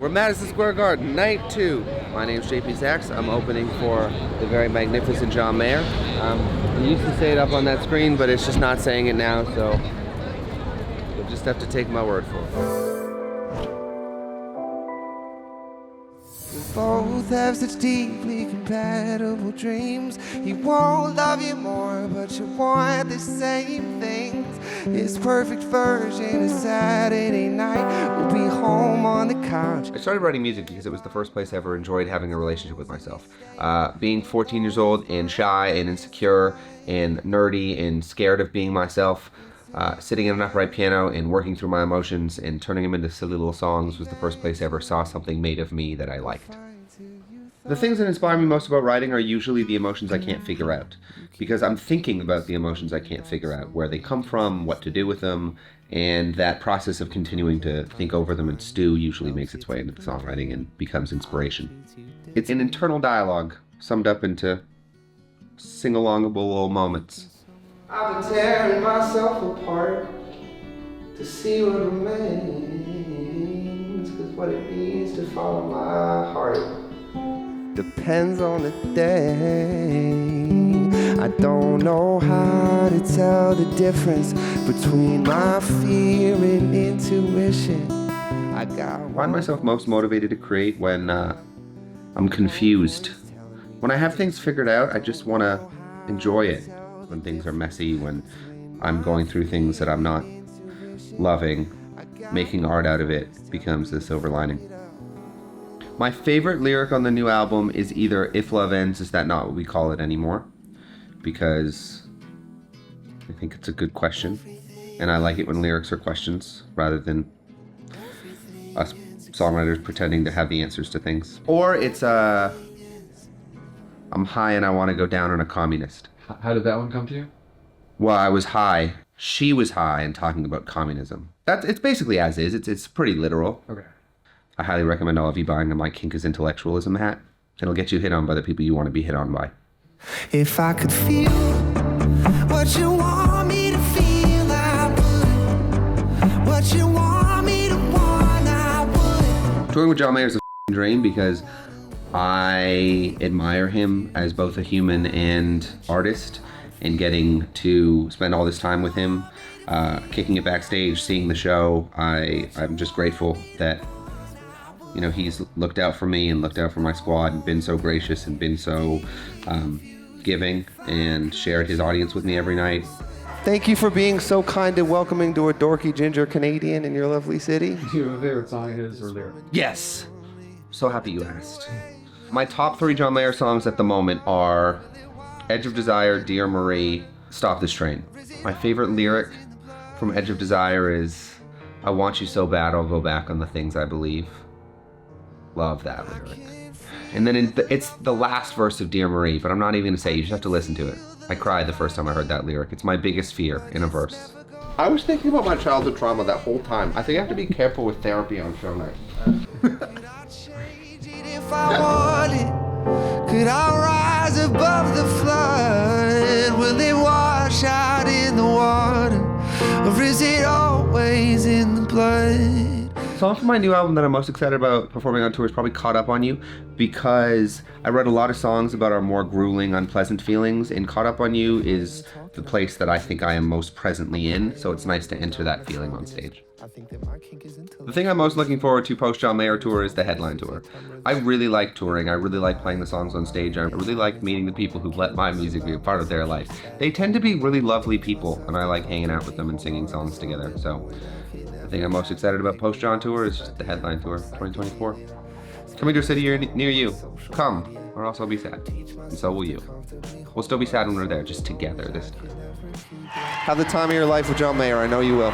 We're Madison Square Garden, night 2. My name's JP Saxe. I'm opening for the very magnificent John Mayer. I used to say it up on that screen, but it's just not saying it now, so you'll just have to take my word for it. We both have such deeply compatible dreams. He won't love you more, but you want the same things. His perfect version of Saturday night. We'll be home on the couch. I started writing music because it was the first place I ever enjoyed having a relationship with myself. Being 14 years old and shy and insecure and nerdy and scared of being myself, sitting at an upright piano and working through my emotions and turning them into silly little songs was the first place I ever saw something made of me that I liked. The things that inspire me most about writing are usually the emotions I can't figure out, because I'm thinking about the emotions I can't figure out, where they come from, what to do with them, and that process of continuing to think over them and stew usually makes its way into the songwriting and becomes inspiration. It's an internal dialogue summed up into sing-alongable little moments. I've been tearing myself apart to see what remains, 'cause what it means to follow my heart depends on the day. I don't know how to tell the difference between my fear and intuition. I find myself most motivated to create when I'm confused. When I have things figured out, I just want to enjoy it. When things are messy, when I'm going through things that I'm not loving, making art out of it becomes the silver lining. My favorite lyric on the new album is either "If love ends, is that not what we call it anymore?" Because I think it's a good question, and I like it when lyrics are questions rather than us songwriters pretending to have the answers to things. Or it's I'm high and I want to go down on a communist. How did that one come to you? Well, I was high. She was high and talking about communism. It's basically as is. It's pretty literal. Okay. I highly recommend all of you buying a My Kink is Intellectualism hat. It'll get you hit on by the people you want to be hit on by. If I could feel what you want me to feel, I would. What you want me to want, I would. Touring with John Mayer is a dream because I admire him as both a human and artist, and getting to spend all this time with him, kicking it backstage, seeing the show. I'm just grateful that he's looked out for me and looked out for my squad and been so gracious and been so giving and shared his audience with me every night. Thank you for being so kind and welcoming to a dorky ginger Canadian in your lovely city. Do you have a favorite song of his or lyric? Yes. So happy you asked. My top 3 John Mayer songs at the moment are Edge of Desire, Dear Marie, Stop This Train. My favorite lyric from Edge of Desire is, I want you so bad I'll go back on the things I believe. Love that lyric. And then it's the last verse of Dear Marie, but I'm not even going to say it. You just have to listen to it. I cried the first time I heard that lyric. It's my biggest fear in a verse. I was thinking about my childhood trauma that whole time. I think I have to be careful with therapy on show night. If I wanted, could I rise above the flood? Will it wash out in the water, or is it always in the blood? The song from my new album that I'm most excited about performing on tour is probably Caught Up on You, because I wrote a lot of songs about our more grueling, unpleasant feelings, and Caught Up on You is the place that I think I am most presently in, so it's nice to enter that feeling on stage. The thing I'm most looking forward to post-John Mayer tour is the headline tour. I really like touring. I really like playing the songs on stage. I really like meeting the people who let my music be a part of their life. They tend to be really lovely people, and I like hanging out with them and singing songs together. So the thing I'm most excited about post-John tour is just the headline tour 2024. Coming to a city near you. Come, or else I'll be sad. And so will you. We'll still be sad when we're there, just together this time. Have the time of your life with John Mayer. I know you will.